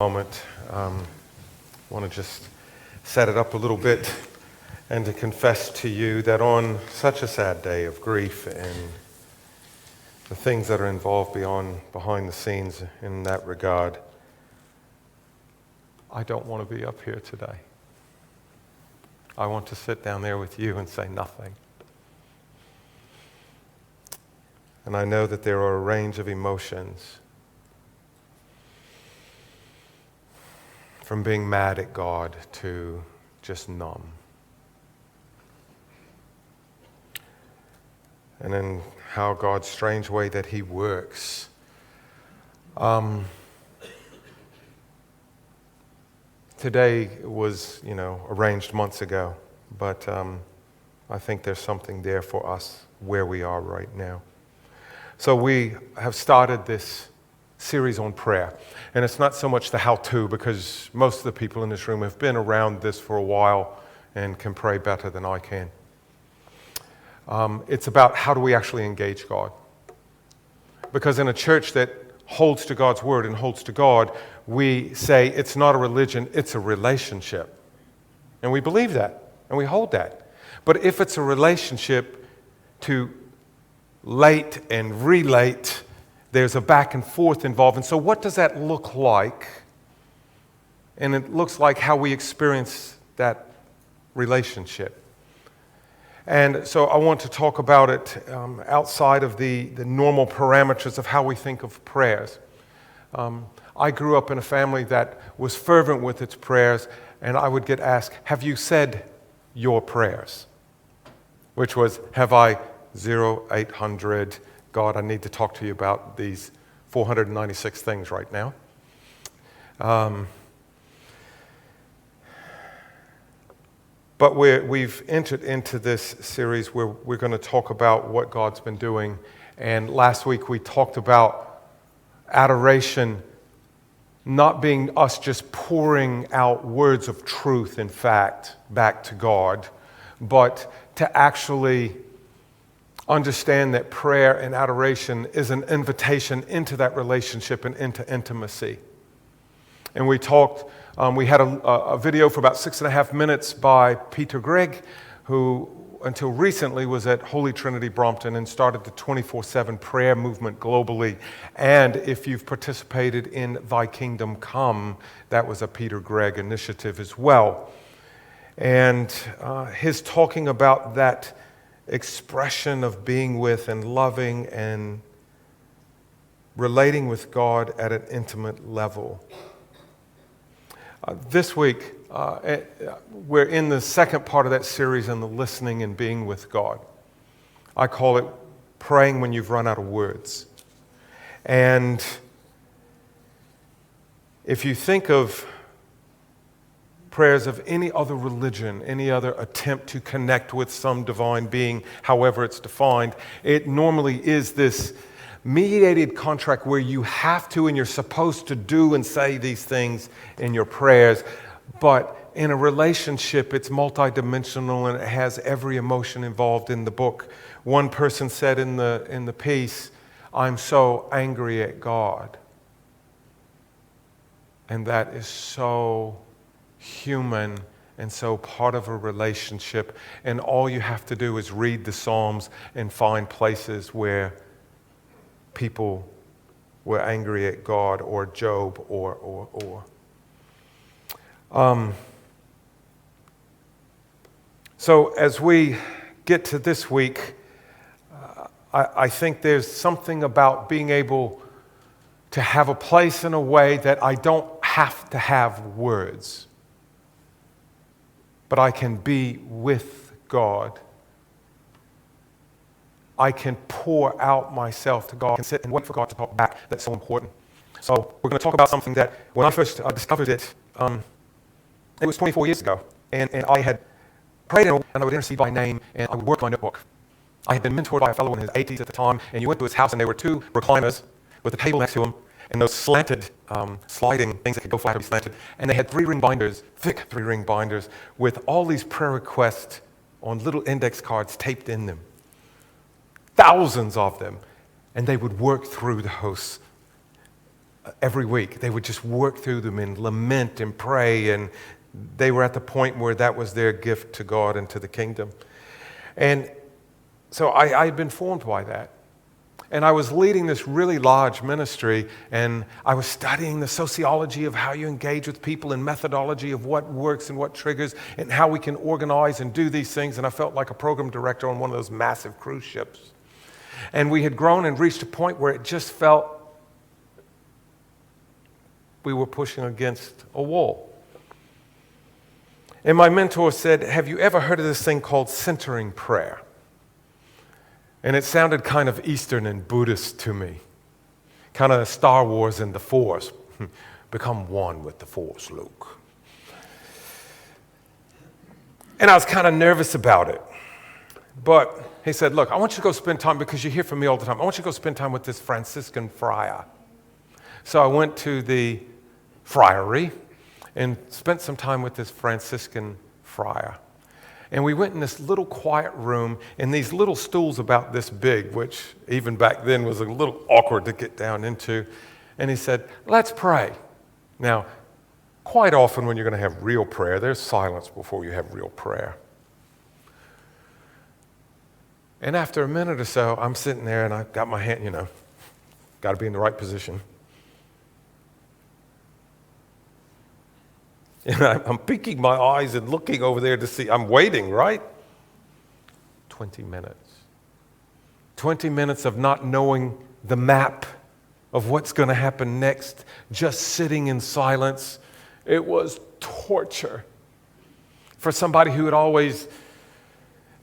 moment. I want to just set it up a little bit and to confess to you that on such a sad day of grief and the things that are involved behind the scenes in that regard, I don't want to be up here today. I want to sit down there with you and say nothing. And I know that there are a range of emotions, from being mad at God to just numb. And then how God's strange way that He works. Today was, arranged months ago, but I think there's something there for us where we are right now. So we have started this series on prayer. And it's not so much the how-to, because most of the people in this room have been around this for a while and can pray better than I can. It's about how do we actually engage God. Because in a church that holds to God's word and holds to God, we say it's not a religion, it's a relationship. And we believe that, and we hold that. But if it's a relationship to late and relate, there's a back and forth involved. And so what does that look like? And it looks like how we experience that relationship. And so I want to talk about it outside of the normal parameters of how we think of prayers. I grew up in a family that was fervent with its prayers, and I would get asked, have you said your prayers? Which was, have I 0800, God, I need to talk to you about these 496 things right now. But we've entered into this series where we're going to talk about what God's been doing. And last week we talked about adoration not being us just pouring out words of truth, in fact, back to God, but to actually understand that prayer and adoration is an invitation into that relationship and into intimacy. And we talked, we had a video for about 6.5 minutes by Peter Gregg, who until recently was at Holy Trinity Brompton and started the 24/7 prayer movement globally. And if you've participated in Thy Kingdom Come, that was a Peter Gregg initiative as well. And his talking about that expression of being with and loving and relating with God at an intimate level. This week, we're in the second part of that series on the listening and being with God. I call it praying when you've run out of words. And if you think of prayers of any other religion, any other attempt to connect with some divine being, however it's defined, it normally is this mediated contract where you have to and you're supposed to do and say these things in your prayers. But in a relationship, it's multidimensional and it has every emotion involved in the book. One person said in the piece, I'm so angry at God. And that is so human and so part of a relationship. And all you have to do is read the Psalms and find places where people were angry at God or Job or. So as we get to this week, I think there's something about being able to have a place in a way that I don't have to have words, but I can be with God. I can pour out myself to God. I can sit and wait for God to talk back. That's so important. So we're going to talk about something that when I first discovered it, it was 24 years ago. And I had prayed and I would intercede by name and I would work my notebook. I had been mentored by a fellow in his 80s at the time, and you went to his house and there were 2 recliners with a table next to him and those slanted, sliding things that could go flat or be slanted. And they had 3-ring binders, thick 3-ring binders, with all these prayer requests on little index cards taped in them. Thousands of them. And they would work through those. every week. They would just work through them and lament and pray, and they were at the point where that was their gift to God and to the kingdom. And so I had been formed by that. And I was leading this really large ministry, and I was studying the sociology of how you engage with people and methodology of what works and what triggers and how we can organize and do these things. And I felt like a program director on one of those massive cruise ships. And we had grown and reached a point where it just felt we were pushing against a wall. And my mentor said, "Have you ever heard of this thing called centering prayer?" And it sounded kind of Eastern and Buddhist to me. Kind of Star Wars and the Force. Become one with the Force, Luke. And I was kind of nervous about it. But he said, "Look, I want you to go spend time, because you hear from me all the time. I want you to go spend time with this Franciscan friar." So I went to the friary and spent some time with this Franciscan friar. And we went in this little quiet room in these little stools about this big, which even back then was a little awkward to get down into. And he said, "Let's pray." Now, quite often when you're going to have real prayer, there's silence before you have real prayer. And after a minute or so, I'm sitting there and I've got my hand, got to be in the right position. And I'm peeking my eyes and looking over there to see. I'm waiting, right? 20 minutes. 20 minutes of not knowing the map of what's going to happen next, just sitting in silence. It was torture for somebody who had always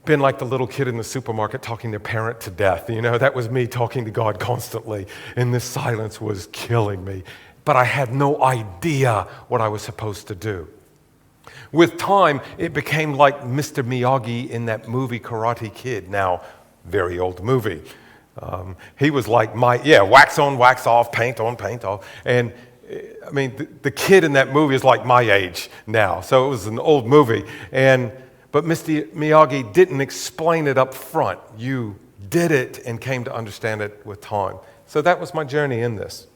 been like the little kid in the supermarket talking their parent to death. That was me talking to God constantly, and this silence was killing me. But I had no idea what I was supposed to do. With time, it became like Mr. Miyagi in that movie Karate Kid, now very old movie. He was like wax on, wax off, paint on, paint off. And I mean, the kid in that movie is like my age now, so it was an old movie. But Mr. Miyagi didn't explain it up front. You did it and came to understand it with time. So that was my journey in this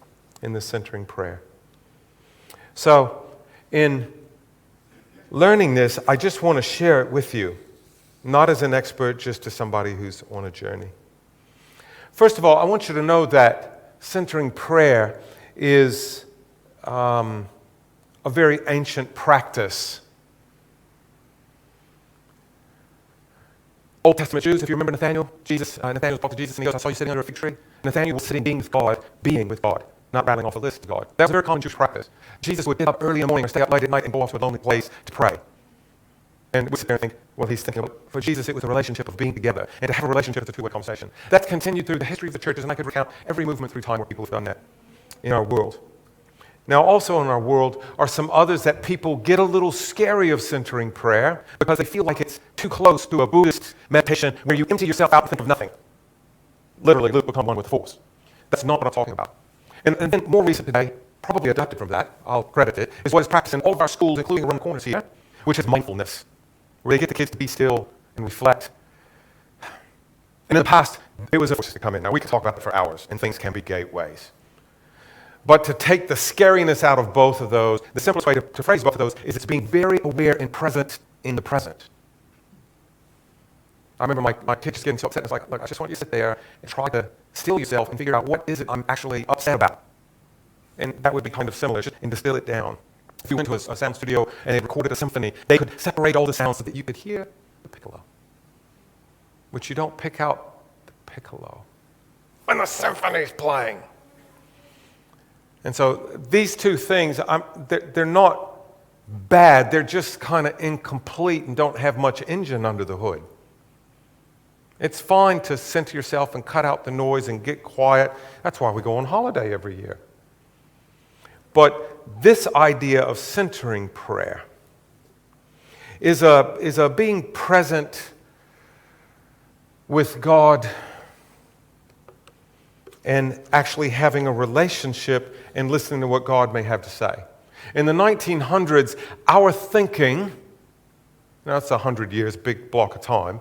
centering prayer. So in learning this, I just want to share it with you, not as an expert, just as somebody who's on a journey. First of all, I want you to know that centering prayer is a very ancient practice. Old Testament Jews, if you remember Nathaniel talked to Jesus and he goes, "I saw you sitting under a fig tree." Nathaniel was sitting being with God, not rattling off a list to God. That was a very common Jewish practice. Jesus would get up early in the morning or stay up late at night and go off to a lonely place to pray. And we sit there and think, well, he's thinking, for Jesus, it was a relationship of being together. And to have a relationship is a two-way conversation. That's continued through the history of the churches, and I could recount every movement through time where people have done that in our world. Now, also in our world are some others that people get a little scary of centering prayer because they feel like it's too close to a Buddhist meditation where you empty yourself out and think of nothing. Literally, Luke, become one with the Force. That's not what I'm talking about. And then more recent today, probably adopted from that, I'll credit it, is what is practiced in all of our schools, including around the corners here, which is mindfulness, where they get the kids to be still and reflect. And in the past, it was a force to come in. Now, we could talk about it for hours, and things can be gateways. But to take the scariness out of both of those, the simplest way to phrase both of those is it's being very aware and present in the present. I remember my kid just getting so upset. It's like, look, I just want you to sit there and try to still yourself and figure out what is it I'm actually upset about. And that would be kind of similar, just and distill it down. If you went to a sound studio and they recorded a symphony, they could separate all the sounds so that you could hear the piccolo. But you don't pick out the piccolo when the symphony's playing. And so these two things, they're not bad. They're just kind of incomplete and don't have much engine under the hood. It's fine to center yourself and cut out the noise and get quiet. That's why we go on holiday every year. But this idea of centering prayer is a being present with God and actually having a relationship and listening to what God may have to say. In the 1900s, our thinking, now it's 100 years, big block of time,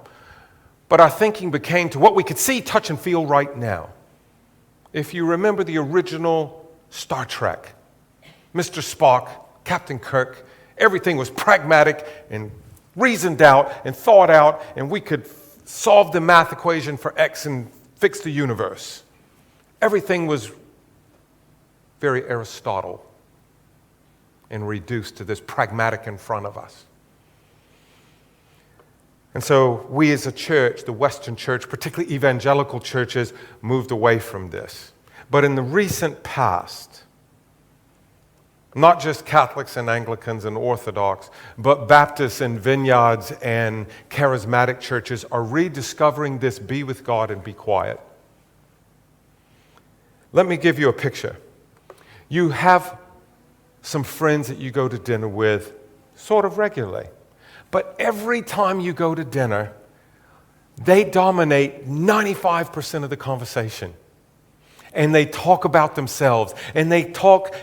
but our thinking became to what we could see, touch, and feel right now. If you remember the original Star Trek. Mr. Spock, Captain Kirk, everything was pragmatic and reasoned out and thought out, and we could solve the math equation for X and fix the universe. Everything was very Aristotle and reduced to this pragmatic in front of us. And so we as a church, the Western church, particularly evangelical churches, moved away from this. But in the recent past, not just Catholics and Anglicans and Orthodox, but Baptists and Vineyards and charismatic churches are rediscovering this be with God and be quiet. Let me give you a picture. You have some friends that you go to dinner with sort of regularly. But every time you go to dinner, they dominate 95% of the conversation. And they talk about themselves. And they talk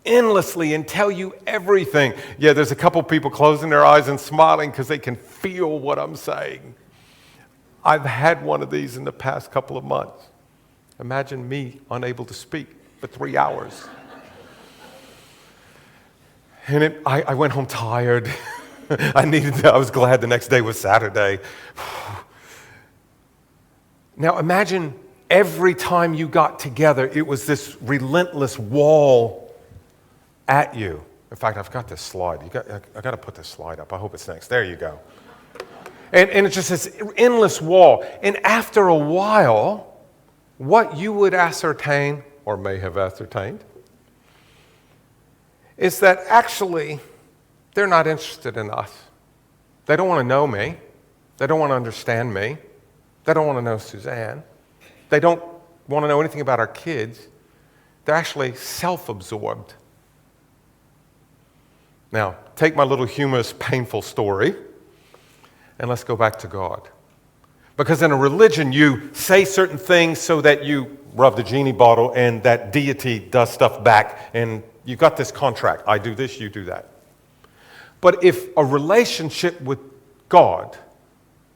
endlessly and tell you everything. Yeah, there's a couple people closing their eyes and smiling because they can feel what I'm saying. I've had one of these in the past couple of months. Imagine me unable to speak for 3 hours. And I went home tired. I was glad the next day was Saturday. Now imagine every time you got together, it was this relentless wall at you. In fact, I've got this slide. I got to put this slide up. I hope it's next. There you go. And it's just this endless wall. And after a while, what you would ascertain, or may have ascertained, is that actually they're not interested in us. They don't want to know me. They don't want to understand me. They don't want to know Suzanne. They don't want to know anything about our kids. They're actually self-absorbed. Now, take my little humorous, painful story, and let's go back to God. Because in a religion, you say certain things so that you rub the genie bottle and that deity does stuff back, and you've got this contract. I do this, you do that. But if a relationship with God,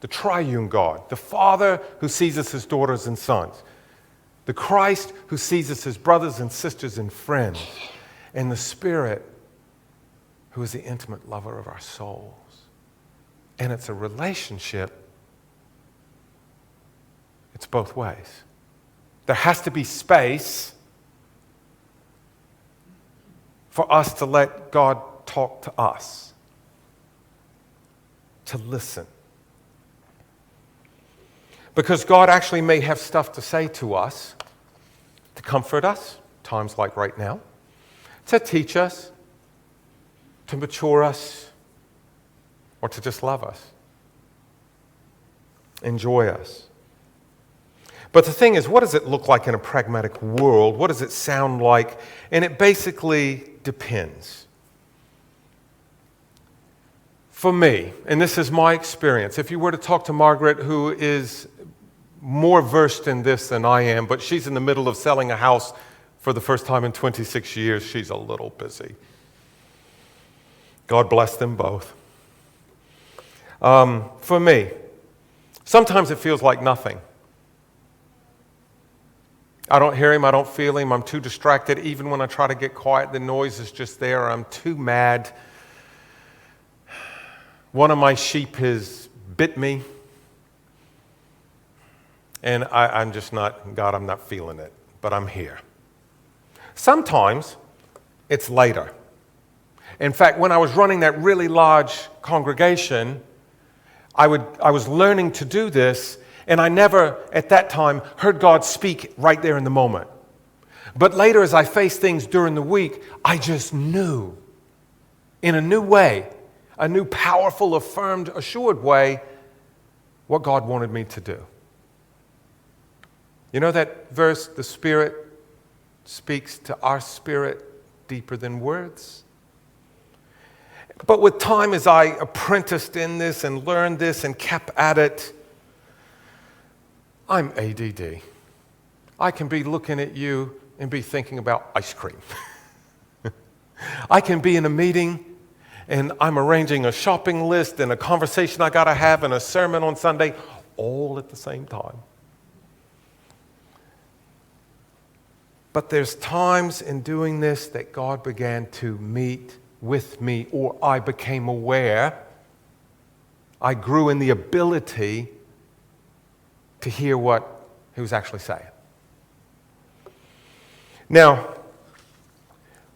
the triune God, the Father who sees us as daughters and sons, the Christ who sees us as brothers and sisters and friends, and the Spirit who is the intimate lover of our souls, and it's a relationship, it's both ways. There has to be space for us to let God talk to us, to listen. Because God actually may have stuff to say to us, to comfort us, times like right now, to teach us, to mature us, or to just love us, enjoy us. But the thing is, what does it look like in a pragmatic world? What does it sound like? And it basically depends. For me, and this is my experience, if you were to talk to Margaret, who is more versed in this than I am, but she's in the middle of selling a house for the first time in 26 years, she's a little busy. God bless them both. For me, sometimes it feels like nothing. I don't hear him, I don't feel him, I'm too distracted. Even when I try to get quiet, the noise is just there. I'm too mad. One of my sheep has bit me. And I'm just not, God, I'm not feeling it, but I'm here. Sometimes it's later. In fact, when I was running that really large congregation, I was learning to do this, and I never, at that time, heard God speak right there in the moment. But later, as I faced things during the week, I just knew, in a new way, a new, powerful, affirmed, assured way, what God wanted me to do. You know that verse, the Spirit speaks to our spirit deeper than words? But with time, as I apprenticed in this and learned this and kept at it, I'm ADD. I can be looking at you and be thinking about ice cream. I can be in a meeting and I'm arranging a shopping list and a conversation I got to have and a sermon on Sunday all at the same time. But there's times in doing this that God began to meet with me, or I became aware. I grew in the ability to hear what he was actually saying. Now,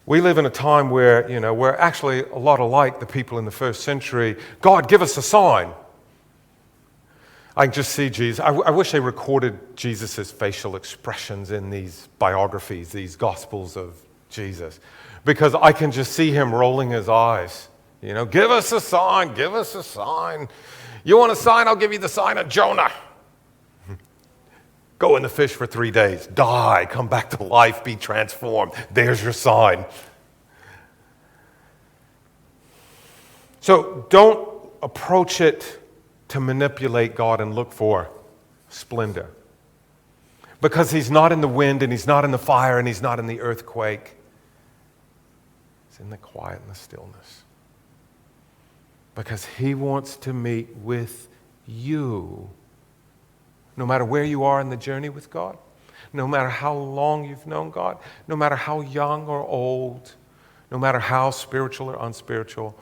we live in a time where, we're actually a lot alike the people in the first century. God, give us a sign. I can just see Jesus. I wish they recorded Jesus' facial expressions in these biographies, these Gospels of Jesus, because I can just see him rolling his eyes. Give us a sign, give us a sign. You want a sign? I'll give you the sign of Jonah. Go in the fish for 3 days, die, come back to life, be transformed. There's your sign. So don't approach it to manipulate God and look for splendor. Because he's not in the wind, and he's not in the fire, and he's not in the earthquake. He's in the quiet and the stillness. Because he wants to meet with you. No matter where you are in the journey with God, no matter how long you've known God, no matter how young or old, no matter how spiritual or unspiritual,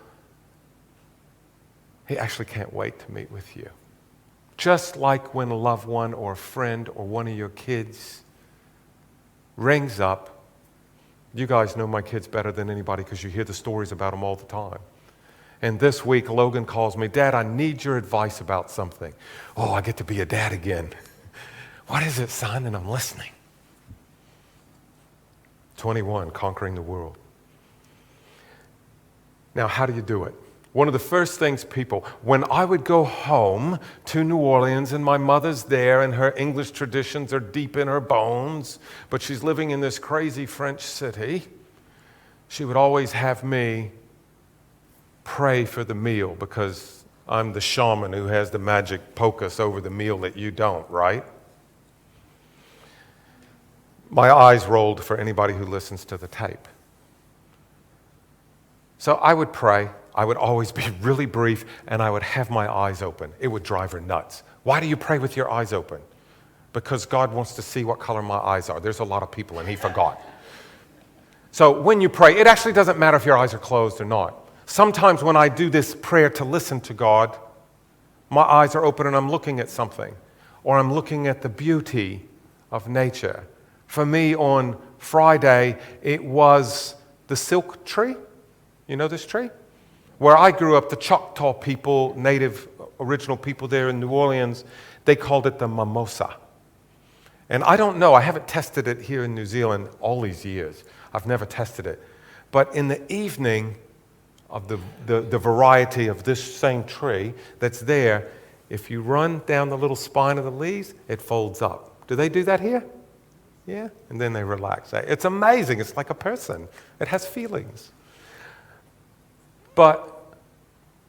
he actually can't wait to meet with you. Just like when a loved one or a friend or one of your kids rings up. You guys know my kids better than anybody because you hear the stories about them all the time. And this week, Logan calls me, Dad, I need your advice about something. Oh, I get to be a dad again. What is it, son? And I'm listening. 21, conquering the world. Now, how do you do it? One of the first things when I would go home to New Orleans and my mother's there and her English traditions are deep in her bones, but she's living in this crazy French city, she would always have me pray for the meal because I'm the shaman who has the magic pocus over the meal that you don't, right? My eyes rolled for anybody who listens to the tape. So I would pray. I would always be really brief, and I would have my eyes open. It would drive her nuts. Why do you pray with your eyes open? Because God wants to see what color my eyes are. There's a lot of people, and he forgot. So when you pray, it actually doesn't matter if your eyes are closed or not. Sometimes when I do this prayer to listen to God, my eyes are open and I'm looking at something, or I'm looking at the beauty of nature. For me, on Friday, it was the silk tree. You know this tree? Where I grew up, the Choctaw people, native original people there in New Orleans, they called it the mimosa. And I don't know, I haven't tested it here in New Zealand all these years. I've never tested it. But in the evening of the variety of this same tree that's there, if you run down the little spine of the leaves, it folds up. Do they do that here? Yeah? And then they relax. It's amazing. It's like a person. It has feelings. But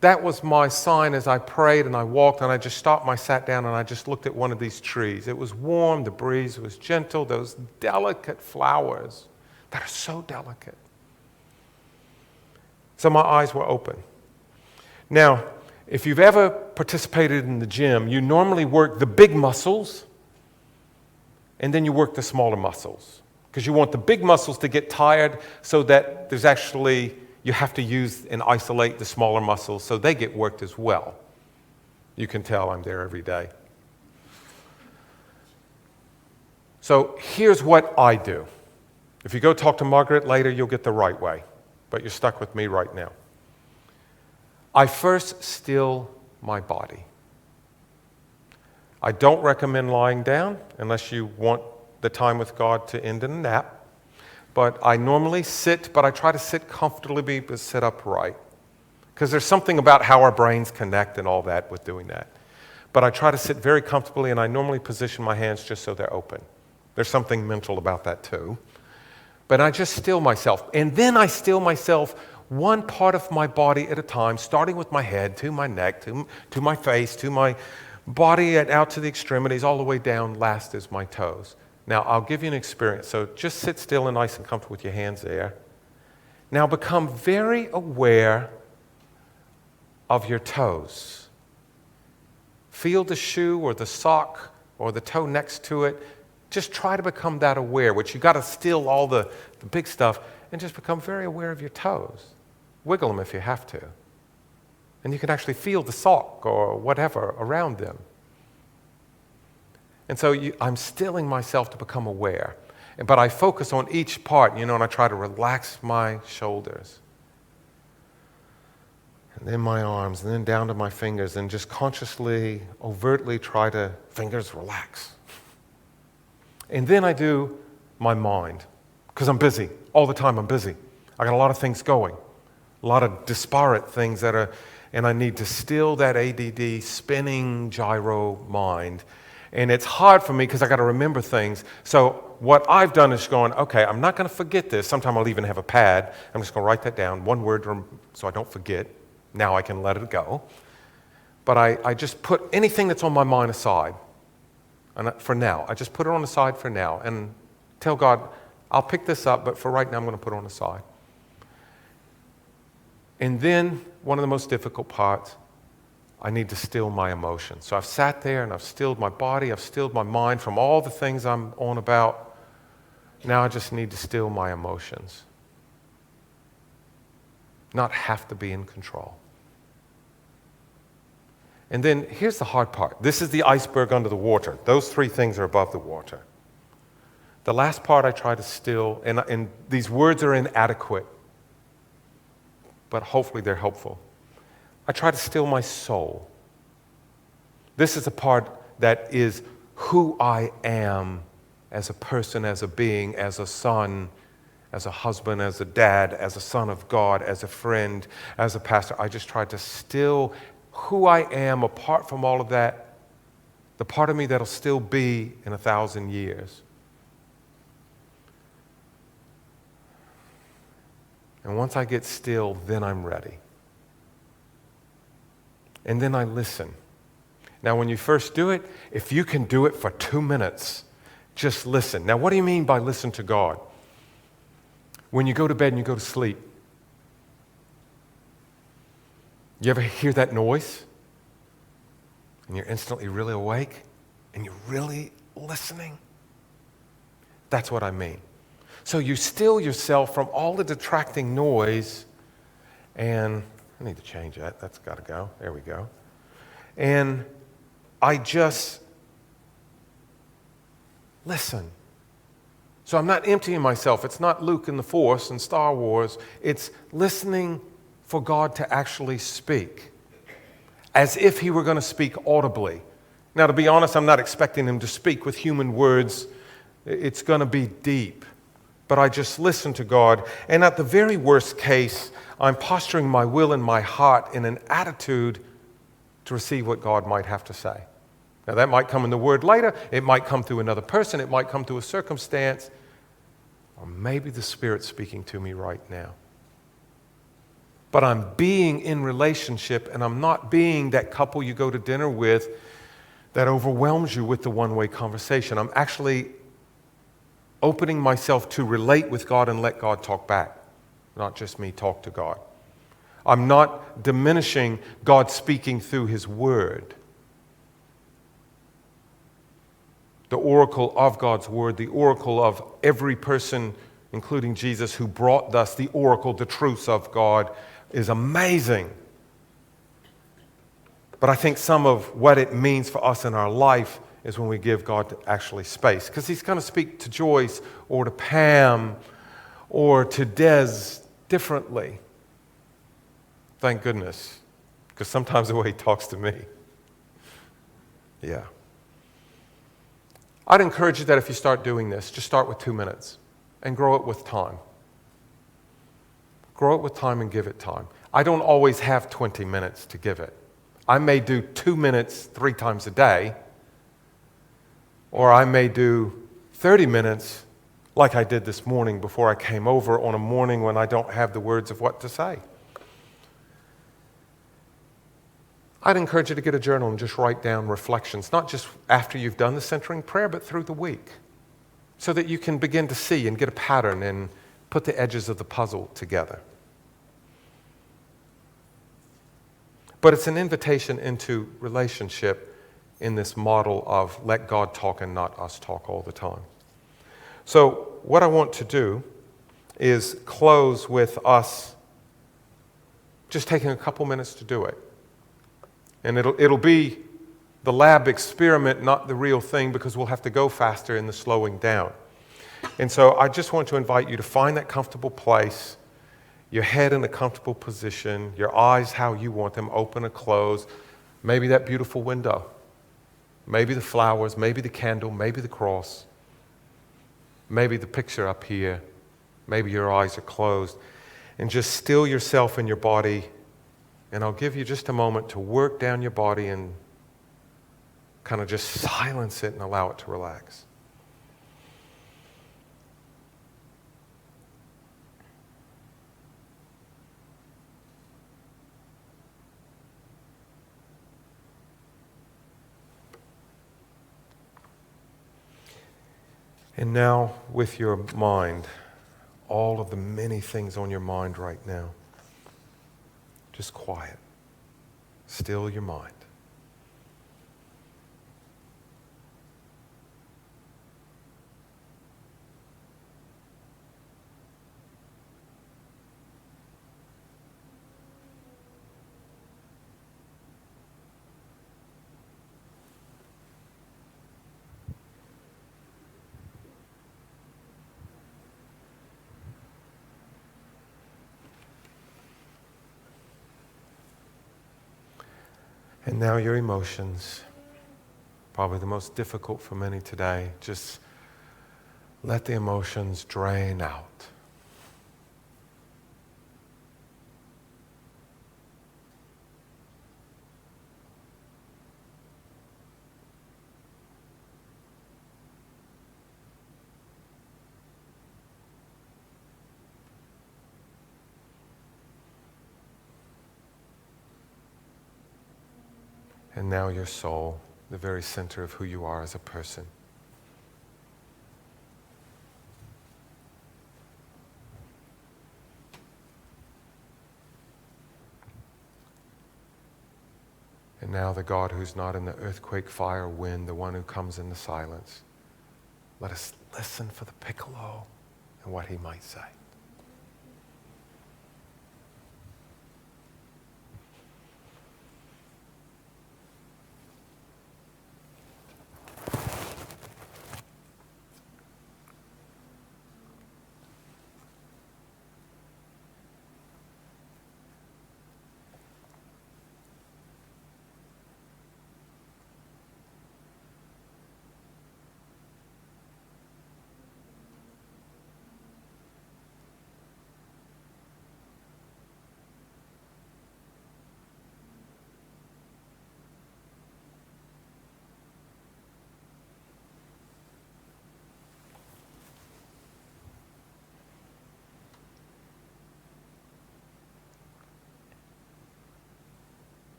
that was my sign as I prayed and I walked and I just stopped, I sat down and I just looked at one of these trees. It was warm, the breeze was gentle, those delicate flowers that are so delicate. So my eyes were open. Now, if you've ever participated in the gym, you normally work the big muscles and then you work the smaller muscles because you want the big muscles to get tired so that you have to use and isolate the smaller muscles so they get worked as well. You can tell I'm there every day. So here's what I do. If you go talk to Margaret later, you'll get the right way. But you're stuck with me right now. I first still my body. I don't recommend lying down unless you want the time with God to end in a nap. But I normally sit, but I try to sit comfortably, but sit upright. Because there's something about how our brains connect and all that with doing that. But I try to sit very comfortably, and I normally position my hands just so they're open. There's something mental about that too. But I just still myself. And then I still myself one part of my body at a time, starting with my head to my neck, to my face, to my body, and out to the extremities, all the way down, last is my toes. Now, I'll give you an experience. So just sit still and nice and comfortable with your hands there. Now become very aware of your toes. Feel the shoe or the sock or the toe next to it Just try to become that aware, which you got to still all the big stuff and just become very aware of your toes. Wiggle them if you have to. And you can actually feel the sock or whatever around them. And so I'm stilling myself to become aware. But I focus on each part, and I try to relax my shoulders. And then my arms, and then down to my fingers, and just consciously, overtly try to, fingers relax. And then I do my mind, because I'm busy. All the time I'm busy. I got a lot of things going, a lot of disparate things and I need to still that ADD, spinning gyro mind. And it's hard for me because I got to remember things. So what I've done is going, okay, I'm not going to forget this. Sometimes I'll even have a pad. I'm just going to write that down, one word, so I don't forget. Now I can let it go. But I just put anything that's on my mind aside. And for now, I just put it on the side for now and tell God, I'll pick this up, but for right now I'm going to put it on the side. And then one of the most difficult parts, I need to still my emotions. So I've sat there and I've stilled my body, I've stilled my mind from all the things I'm on about. Now I just need to still my emotions. Not have to be in control. And then here's the hard part. This is the iceberg under the water. Those three things are above the water. The last part I try to still, and these words are inadequate, but hopefully they're helpful. I try to still my soul. This is the part that is who I am as a person, as a being, as a son, as a husband, as a dad, as a son of God, as a friend, as a pastor. I just try to still who I am apart from all of that, the part of me that'll still be in 1,000 years. And once I get still, then I'm ready. And then I listen. Now, when you first do it, if you can do it for 2 minutes, just listen. Now, what do you mean by listen to God? When you go to bed and you go to sleep, you ever hear that noise? And you're instantly really awake? And you're really listening? That's what I mean. So you still yourself from all the detracting noise, and I need to change that. That's got to go. There we go. And I just listen. So I'm not emptying myself. It's not Luke and the Force and Star Wars. It's listening for God to actually speak, as if he were going to speak audibly. Now, to be honest, I'm not expecting him to speak with human words. It's going to be deep. But I just listen to God. And at the very worst case, I'm posturing my will and my heart in an attitude to receive what God might have to say. Now, that might come in the word later. It might come through another person. It might come through a circumstance. Or maybe the Spirit's speaking to me right now. But I'm being in relationship, and I'm not being that couple you go to dinner with that overwhelms you with the one-way conversation. I'm actually opening myself to relate with God and let God talk back, not just me talk to God. I'm not diminishing God speaking through his word. The oracle of God's word, the oracle of every person, including Jesus, who brought us the oracle, the truths of God, is amazing. But I think some of what it means for us in our life is when we give God actually space. Because he's going to speak to Joyce or to Pam or to Des differently. Thank goodness. Because sometimes the way he talks to me. Yeah. I'd encourage you that if you start doing this, just start with 2 minutes and grow it with time. Grow it with time and give it time. I don't always have 20 minutes to give it. I may do 2 minutes 3 times a day, or I may do 30 minutes like I did this morning before I came over on a morning when I don't have the words of what to say. I'd encourage you to get a journal and just write down reflections, not just after you've done the centering prayer, but through the week, so that you can begin to see and get a pattern and put the edges of the puzzle together. But it's an invitation into relationship in this model of let God talk and not us talk all the time. So what I want to do is close with us just taking a couple minutes to do it. And it'll be the lab experiment, not the real thing, because we'll have to go faster in the slowing down. And so I just want to invite you to find that comfortable place, your head in a comfortable position, your eyes how you want them, open or closed, maybe that beautiful window, maybe the flowers, maybe the candle, maybe the cross, maybe the picture up here, maybe your eyes are closed, and just still yourself in your body. And I'll give you just a moment to work down your body and kind of just silence it and allow it to relax. And now, with your mind, all of the many things on your mind right now, just quiet. Still your mind. And now your emotions, probably the most difficult for many today, just let the emotions drain out. And now your soul, the very center of who you are as a person. And now the God who's not in the earthquake, fire, wind, the one who comes in the silence. Let us listen for the piccolo and what he might say.